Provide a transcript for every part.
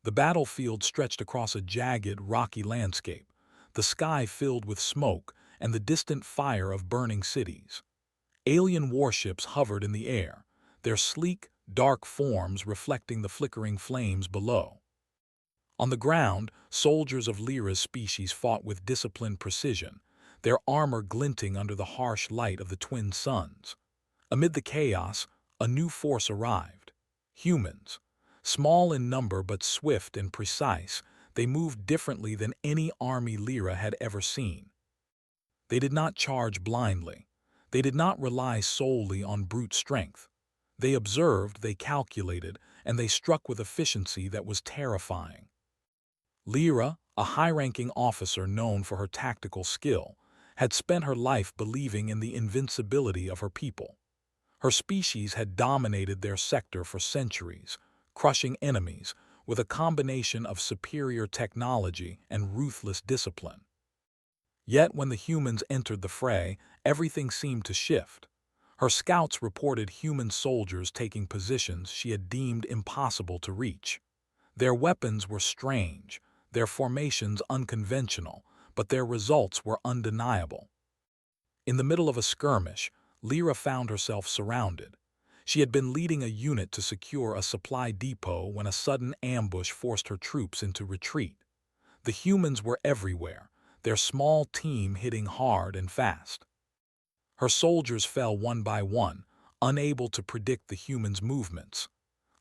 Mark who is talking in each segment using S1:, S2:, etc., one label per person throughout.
S1: The battlefield stretched across a jagged, rocky landscape, the sky filled with smoke and the distant fire of burning cities. Alien warships hovered in the air, their sleek, dark forms reflecting the flickering flames below. On the ground, soldiers of Lyra's species fought with disciplined precision, their armor glinting under the harsh light of the twin suns. Amid the chaos, a new force arrived. Humans. Small in number but swift and precise, they moved differently than any army Lyra had ever seen. They did not charge blindly. They did not rely solely on brute strength. They observed, they calculated, and they struck with efficiency that was terrifying. Lyra, a high-ranking officer known for her tactical skill, had spent her life believing in the invincibility of her people. Her species had dominated their sector for centuries, crushing enemies with a combination of superior technology and ruthless discipline. Yet when the humans entered the fray, everything seemed to shift. Her scouts reported human soldiers taking positions she had deemed impossible to reach. Their weapons were strange, their formations unconventional, but their results were undeniable. In the middle of a skirmish, Lyra found herself surrounded. She had been leading a unit to secure a supply depot when a sudden ambush forced her troops into retreat. The humans were everywhere, their small team hitting hard and fast. Her soldiers fell one by one, unable to predict the humans' movements.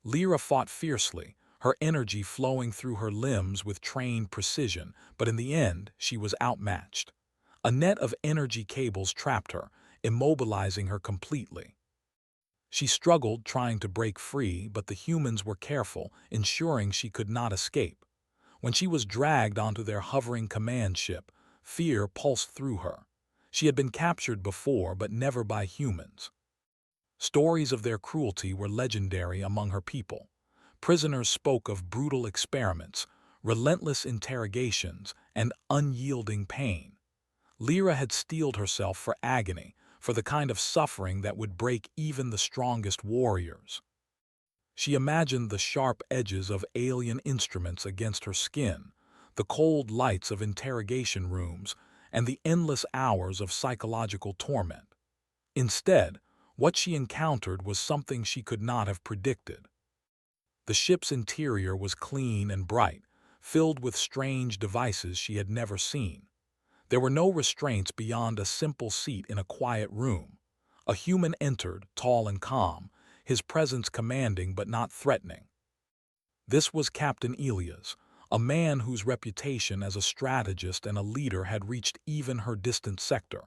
S1: Lyra fought fiercely, her energy flowing through her limbs with trained precision, but in the end she was outmatched. A net of energy cables trapped her, immobilizing her completely. She struggled trying to break free, but the humans were careful, ensuring she could not escape. When she was dragged onto their hovering command ship, fear pulsed through her. She had been captured before, but never by humans. Stories of their cruelty were legendary among her people. Prisoners spoke of brutal experiments, relentless interrogations, and unyielding pain. Lyra had steeled herself for agony, for the kind of suffering that would break even the strongest warriors. She imagined the sharp edges of alien instruments against her skin, the cold lights of interrogation rooms, and the endless hours of psychological torment. Instead, what she encountered was something she could not have predicted. The ship's interior was clean and bright, filled with strange devices she had never seen. There were no restraints beyond a simple seat in a quiet room. A human entered, tall and calm, his presence commanding but not threatening. This was Captain Elias, a man whose reputation as a strategist and a leader had reached even her distant sector.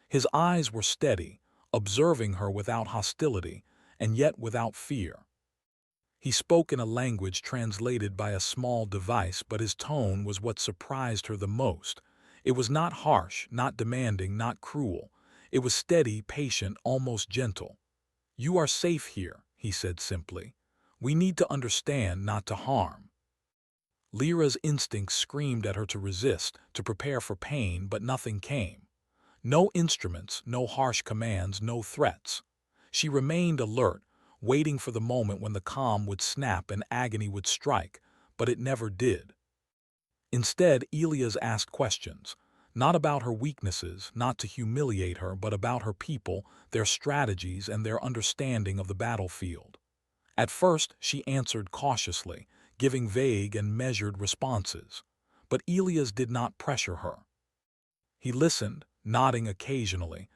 S1: His eyes were steady, observing her without hostility, and yet without fear. He spoke in a language translated by a small device, but his tone was what surprised her the most. It was not harsh, not demanding, not cruel. It was steady, patient, almost gentle. "You are safe here," he said simply. "We need to understand, not to harm." Lyra's instincts screamed at her to resist, to prepare for pain, but nothing came. No instruments, no harsh commands, no threats. She remained alert, waiting for the moment when the calm would snap and agony would strike, but it never did. Instead, Elias asked questions, not about her weaknesses, not to humiliate her, but about her people, their strategies, and their understanding of the battlefield. At first, she answered cautiously, giving vague and measured responses. But Elias did not pressure her. He listened, nodding occasionally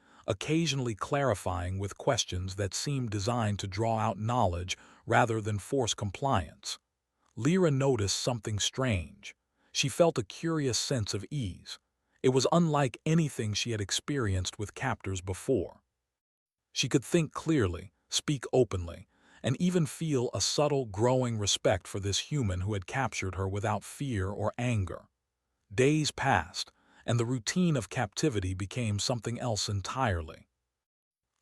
S1: clarifying with questions that seemed designed to draw out knowledge rather than force compliance. Lyra noticed something strange. She felt a curious sense of ease. It was unlike anything she had experienced with captors before. She could think clearly, speak openly, and even feel a subtle, growing respect for this human who had captured her without fear or anger. Days passed, and the routine of captivity became something else entirely.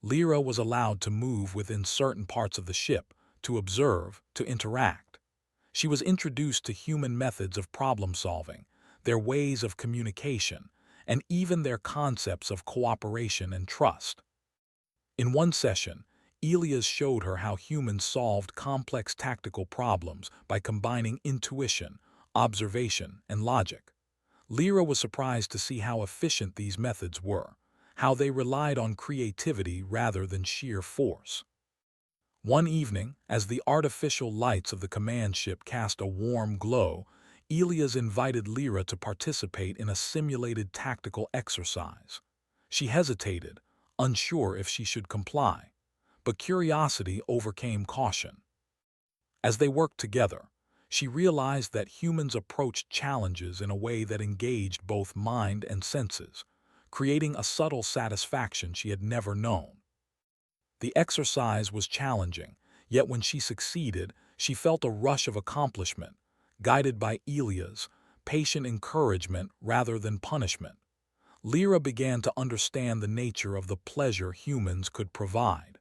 S1: Lyra was allowed to move within certain parts of the ship, to observe, to interact. She was introduced to human methods of problem-solving, their ways of communication, and even their concepts of cooperation and trust. In one session, Elias showed her how humans solved complex tactical problems by combining intuition, observation, and logic. Lyra was surprised to see how efficient these methods were, how they relied on creativity rather than sheer force. One evening, as the artificial lights of the command ship cast a warm glow, Elias invited Lyra to participate in a simulated tactical exercise. She hesitated, unsure if she should comply, but curiosity overcame caution. As they worked together, she realized that humans approached challenges in a way that engaged both mind and senses, creating a subtle satisfaction she had never known. The exercise was challenging, yet when she succeeded, she felt a rush of accomplishment, guided by Elia's patient encouragement rather than punishment. Lyra began to understand the nature of the pleasure humans could provide.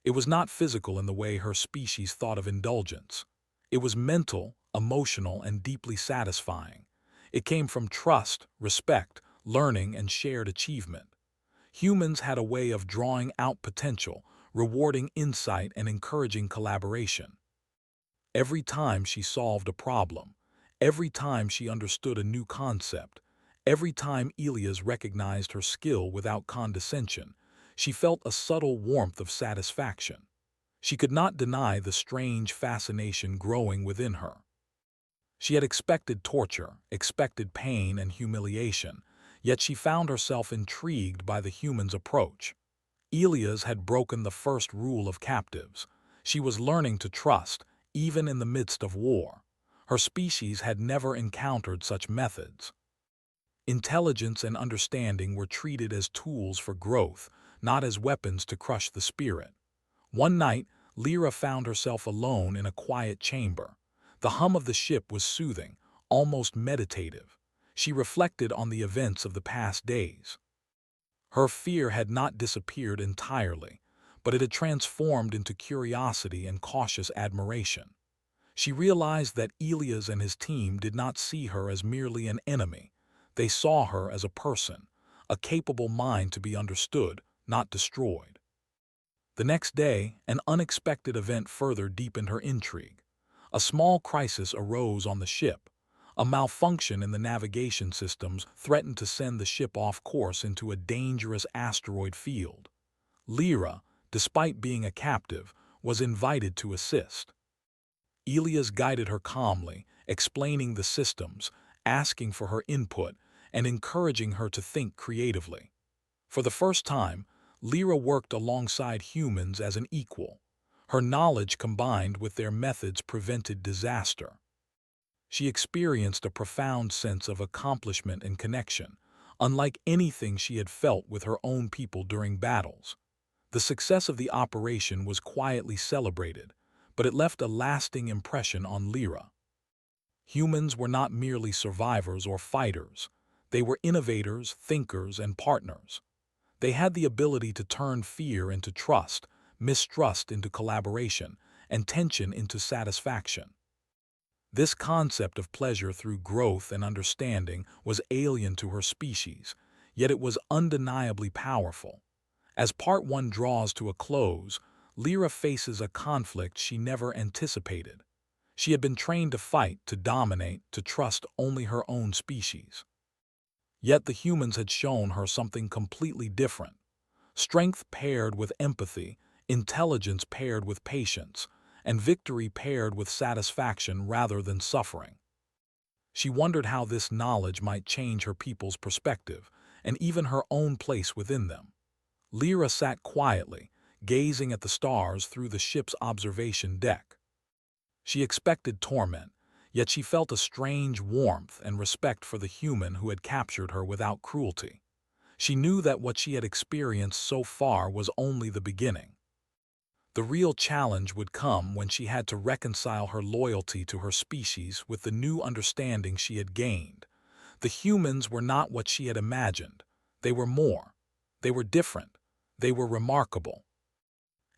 S1: It was not physical in the way her species thought of indulgence. It was mental, emotional, and deeply satisfying. It came from trust, respect, learning, and shared achievement. Humans had a way of drawing out potential, rewarding insight, and encouraging collaboration. Every time she solved a problem, every time she understood a new concept, every time Elias recognized her skill without condescension, she felt a subtle warmth of satisfaction. She could not deny the strange fascination growing within her. She had expected torture, expected pain and humiliation, yet she found herself intrigued by the human's approach. Elias had broken the first rule of captives. She was learning to trust, even in the midst of war. Her species had never encountered such methods. Intelligence and understanding were treated as tools for growth, not as weapons to crush the spirit. One night, Lyra found herself alone in a quiet chamber. The hum of the ship was soothing, almost meditative. She reflected on the events of the past days. Her fear had not disappeared entirely, but it had transformed into curiosity and cautious admiration. She realized that Elias and his team did not see her as merely an enemy. They saw her as a person, a capable mind to be understood, not destroyed. The next day, an unexpected event further deepened her intrigue. A small crisis arose on the ship. A malfunction in the navigation systems threatened to send the ship off course into a dangerous asteroid field. Lyra, despite being a captive, was invited to assist. Elias guided her calmly, explaining the systems, asking for her input, and encouraging her to think creatively. For the first time, Lyra worked alongside humans as an equal. Her knowledge combined with their methods prevented disaster. She experienced a profound sense of accomplishment and connection, unlike anything she had felt with her own people during battles. The success of the operation was quietly celebrated, but it left a lasting impression on Lyra. Humans were not merely survivors or fighters. They were innovators, thinkers, and partners. They had the ability to turn fear into trust, mistrust into collaboration, and tension into satisfaction. This concept of pleasure through growth and understanding was alien to her species, yet it was undeniably powerful. As Part 1 draws to a close, Lyra faces a conflict she never anticipated. She had been trained to fight, to dominate, to trust only her own species. Yet the humans had shown her something completely different. Strength paired with empathy, intelligence paired with patience, and victory paired with satisfaction rather than suffering. She wondered how this knowledge might change her people's perspective, and even her own place within them. Lyra sat quietly, gazing at the stars through the ship's observation deck. She expected torment, yet she felt a strange warmth and respect for the human who had captured her without cruelty. She knew that what she had experienced so far was only the beginning. The real challenge would come when she had to reconcile her loyalty to her species with the new understanding she had gained. The humans were not what she had imagined. They were more. They were different. They were remarkable.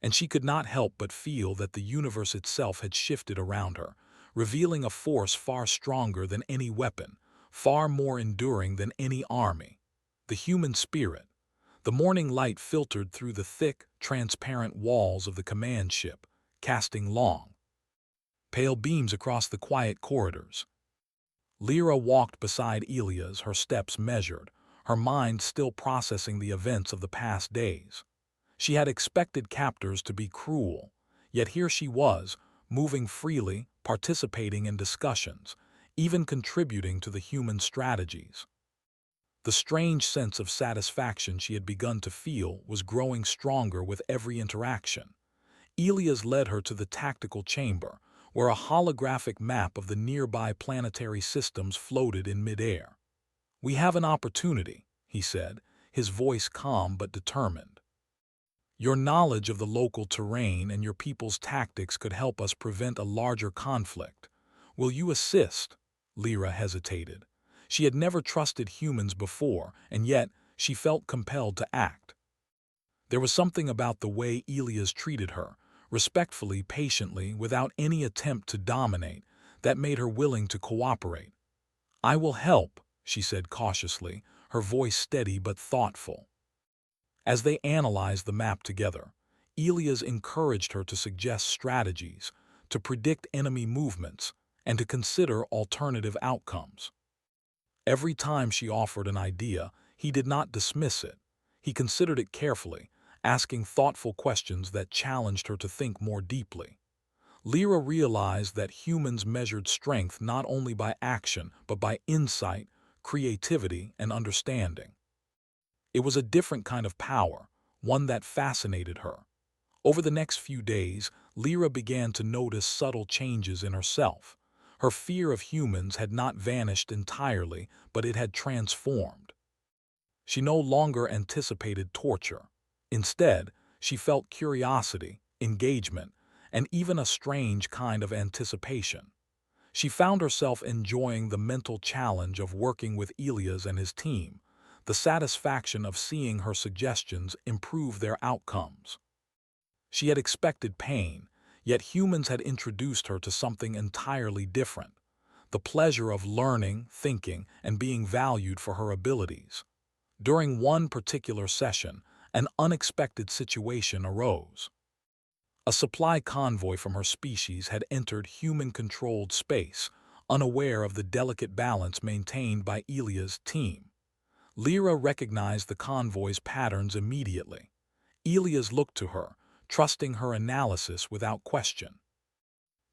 S1: And she could not help but feel that the universe itself had shifted around her, revealing a force far stronger than any weapon, far more enduring than any army. The human spirit. The morning light filtered through the thick, transparent walls of the command ship, casting long, pale beams across the quiet corridors. Lyra walked beside Elias, her steps measured, her mind still processing the events of the past days. She had expected captors to be cruel, yet here she was, moving freely, participating in discussions, even contributing to the human strategies. The strange sense of satisfaction she had begun to feel was growing stronger with every interaction. Elias led her to the tactical chamber, where a holographic map of the nearby planetary systems floated in midair. "We have an opportunity," he said, his voice calm but determined. "Your knowledge of the local terrain and your people's tactics could help us prevent a larger conflict. Will you assist?" Lyra hesitated. She had never trusted humans before, and yet she felt compelled to act. There was something about the way Elias treated her, respectfully, patiently, without any attempt to dominate, that made her willing to cooperate. "I will help," she said cautiously, her voice steady but thoughtful. As they analyzed the map together, Elias encouraged her to suggest strategies, to predict enemy movements, and to consider alternative outcomes. Every time she offered an idea, he did not dismiss it. He considered it carefully, asking thoughtful questions that challenged her to think more deeply. Lyra realized that humans measured strength not only by action, but by insight, creativity, and understanding. It was a different kind of power, one that fascinated her. Over the next few days, Lyra began to notice subtle changes in herself. Her fear of humans had not vanished entirely, but it had transformed. She no longer anticipated torture. Instead, she felt curiosity, engagement, and even a strange kind of anticipation. She found herself enjoying the mental challenge of working with Elias and his team, the satisfaction of seeing her suggestions improve their outcomes. She had expected pain, yet humans had introduced her to something entirely different: the pleasure of learning, thinking, and being valued for her abilities. During one particular session, an unexpected situation arose. A supply convoy from her species had entered human-controlled space, unaware of the delicate balance maintained by Elia's team. Lyra recognized the convoy's patterns immediately. Elias looked to her, trusting her analysis without question.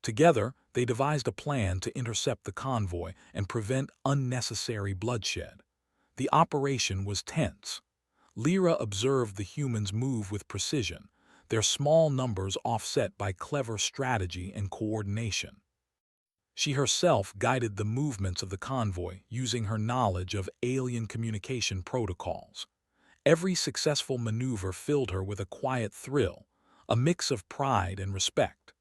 S1: Together, they devised a plan to intercept the convoy and prevent unnecessary bloodshed. The operation was tense. Lyra observed the humans move with precision, their small numbers offset by clever strategy and coordination. She herself guided the movements of the convoy using her knowledge of alien communication protocols. Every successful maneuver filled her with a quiet thrill, a mix of pride and respect.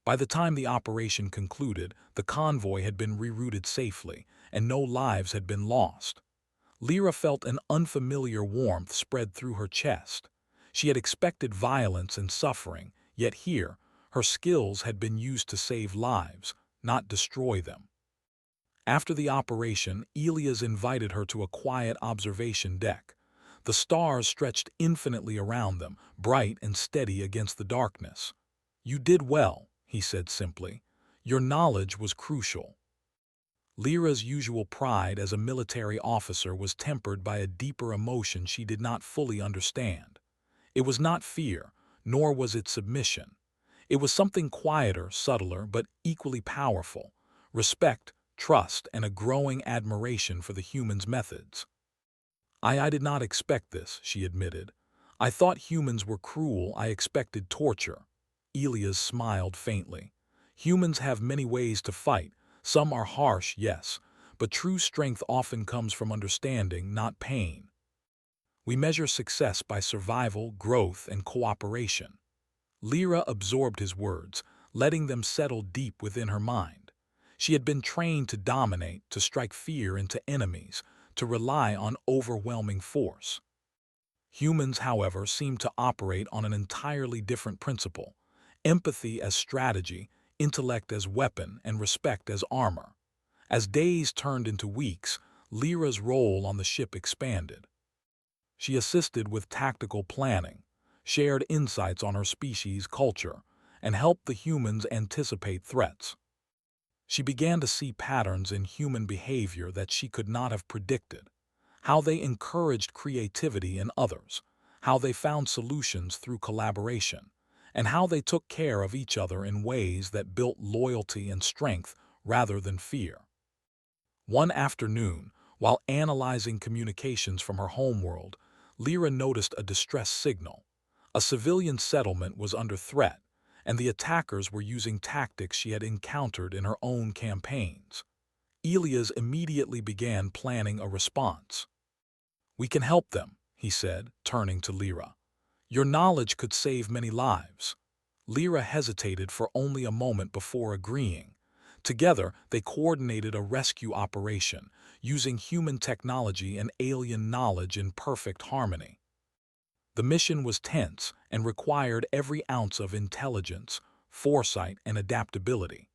S1: By the time the operation concluded, the convoy had been rerouted safely, and no lives had been lost. Lyra felt an unfamiliar warmth spread through her chest. She had expected violence and suffering, yet here, her skills had been used to save lives, not destroy them. After the operation, Elias invited her to a quiet observation deck. The stars stretched infinitely around them, bright and steady against the darkness. "You did well," he said simply. "Your knowledge was crucial." Lyra's usual pride as a military officer was tempered by a deeper emotion she did not fully understand. It was not fear, nor was it submission. It was something quieter, subtler, but equally powerful: respect, trust, and a growing admiration for the human's methods. I did not expect this," she admitted. "I thought humans were cruel. I expected torture." Elias smiled faintly. "Humans have many ways to fight. Some are harsh, yes, but true strength often comes from understanding, not pain. We measure success by survival, growth, and cooperation." Lyra absorbed his words, letting them settle deep within her mind. She had been trained to dominate, to strike fear into enemies, to rely on overwhelming force. Humans, however, seemed to operate on an entirely different principle: empathy as strategy, intellect as weapon, and respect as armor. As days turned into weeks, Lyra's role on the ship expanded. She assisted with tactical planning, shared insights on her species' culture, and helped the humans anticipate threats. She began to see patterns in human behavior that she could not have predicted: how they encouraged creativity in others, how they found solutions through collaboration, and how they took care of each other in ways that built loyalty and strength rather than fear. One afternoon, while analyzing communications from her homeworld, Lyra noticed a distress signal. A civilian settlement was under threat, and the attackers were using tactics she had encountered in her own campaigns. Elias immediately began planning a response. "We can help them," he said, turning to Lyra. "Your knowledge could save many lives." Lyra hesitated for only a moment before agreeing. Together, they coordinated a rescue operation, using human technology and alien knowledge in perfect harmony. The mission was tense and required every ounce of intelligence, foresight, and adaptability.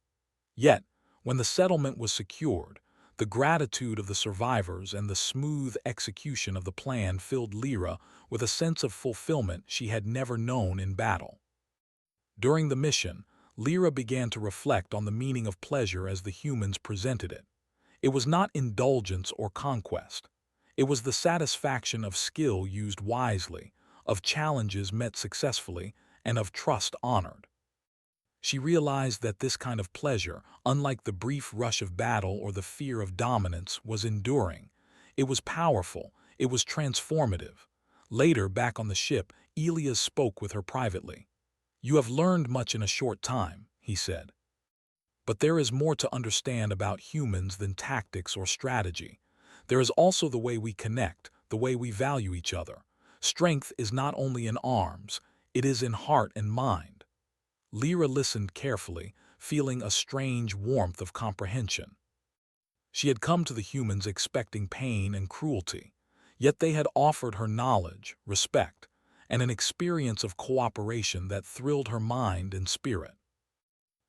S1: Yet, when the settlement was secured, the gratitude of the survivors and the smooth execution of the plan filled Lyra with a sense of fulfillment she had never known in battle. During the mission, Lyra began to reflect on the meaning of pleasure as the humans presented it. It was not indulgence or conquest. It was the satisfaction of skill used wisely, of challenges met successfully, and of trust honored. She realized that this kind of pleasure, unlike the brief rush of battle or the fear of dominance, was enduring. It was powerful. It was transformative. Later, back on the ship, Elias spoke with her privately. "You have learned much in a short time," he said. "But there is more to understand about humans than tactics or strategy. There is also the way we connect, the way we value each other. Strength is not only in arms, it is in heart and mind." Lyra listened carefully, feeling a strange warmth of comprehension. She had come to the humans expecting pain and cruelty, yet they had offered her knowledge, respect, and an experience of cooperation that thrilled her mind and spirit.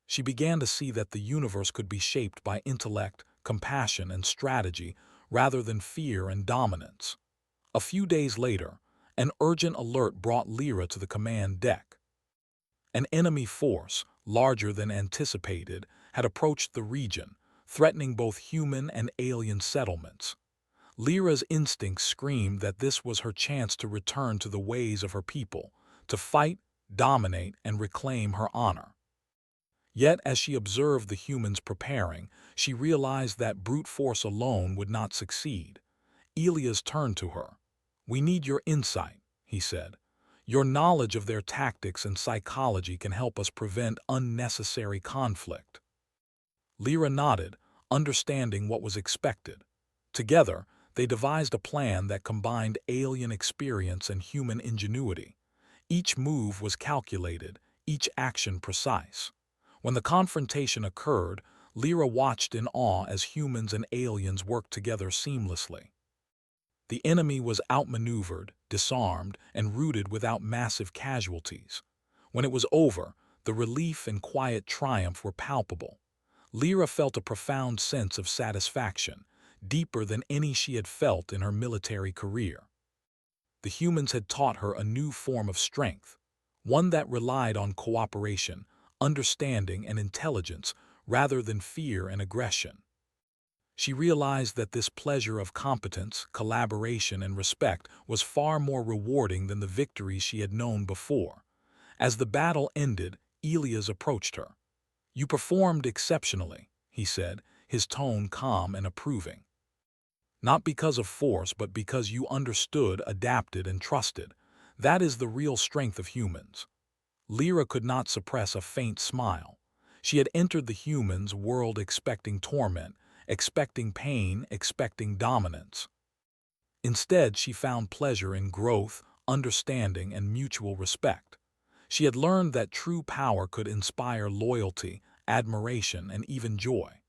S1: She began to see that the universe could be shaped by intellect, compassion, and strategy rather than fear and dominance. A few days later, an urgent alert brought Lyra to the command deck. An enemy force, larger than anticipated, had approached the region, threatening both human and alien settlements. Lyra's instincts screamed that this was her chance to return to the ways of her people, to fight, dominate, and reclaim her honor. Yet, as she observed the humans preparing, she realized that brute force alone would not succeed. Elias turned to her. "We need your insight," he said. "Your knowledge of their tactics and psychology can help us prevent unnecessary conflict." Lyra nodded, understanding what was expected. Together, they devised a plan that combined alien experience and human ingenuity. Each move was calculated, each action precise. When the confrontation occurred, Lyra watched in awe as humans and aliens worked together seamlessly. The enemy was outmaneuvered, disarmed, and routed without massive casualties. When it was over, the relief and quiet triumph were palpable. Lyra felt a profound sense of satisfaction, deeper than any she had felt in her military career. The humans had taught her a new form of strength, one that relied on cooperation, understanding, and intelligence rather than fear and aggression. She realized that this pleasure of competence, collaboration, and respect was far more rewarding than the victories she had known before. As the battle ended, Elias approached her. "You performed exceptionally," he said, his tone calm and approving. "Not because of force, but because you understood, adapted, and trusted. That is the real strength of humans." Lyra could not suppress a faint smile. She had entered the humans' world expecting torment, expecting pain, expecting dominance. Instead, she found pleasure in growth, understanding, and mutual respect. She had learned that true power could inspire loyalty, admiration, and even joy.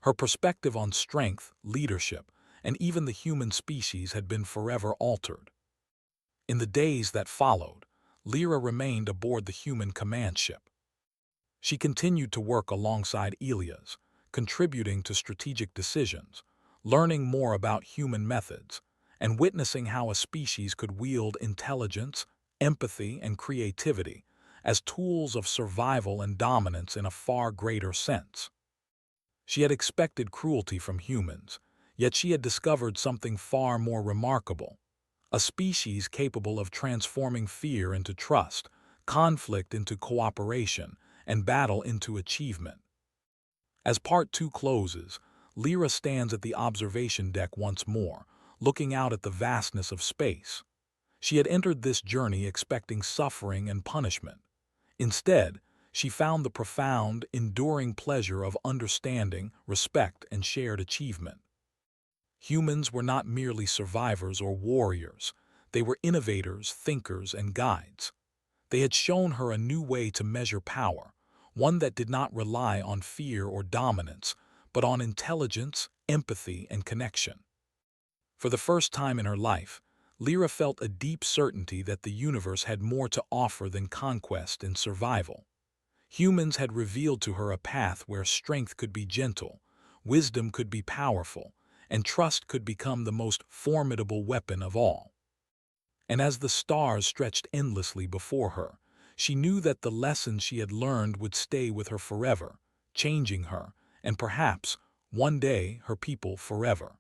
S1: Her perspective on strength, leadership, and even the human species had been forever altered. In the days that followed, Lyra remained aboard the human command ship. She continued to work alongside Elias, contributing to strategic decisions, learning more about human methods, and witnessing how a species could wield intelligence, empathy, and creativity as tools of survival and dominance in a far greater sense. She had expected cruelty from humans, yet she had discovered something far more remarkable: a species capable of transforming fear into trust, conflict into cooperation, and battle into achievement. As Part 2 closes, Lyra stands at the observation deck once more, looking out at the vastness of space. She had entered this journey expecting suffering and punishment. Instead, she found the profound, enduring pleasure of understanding, respect, and shared achievement. Humans were not merely survivors or warriors. They were innovators, thinkers, and guides. They had shown her a new way to measure power, one that did not rely on fear or dominance, but on intelligence, empathy, and connection. For the first time in her life, Lyra felt a deep certainty that the universe had more to offer than conquest and survival. Humans had revealed to her a path where strength could be gentle, wisdom could be powerful, and trust could become the most formidable weapon of all. And as the stars stretched endlessly before her, she knew that the lessons she had learned would stay with her forever, changing her, and perhaps, one day, her people forever.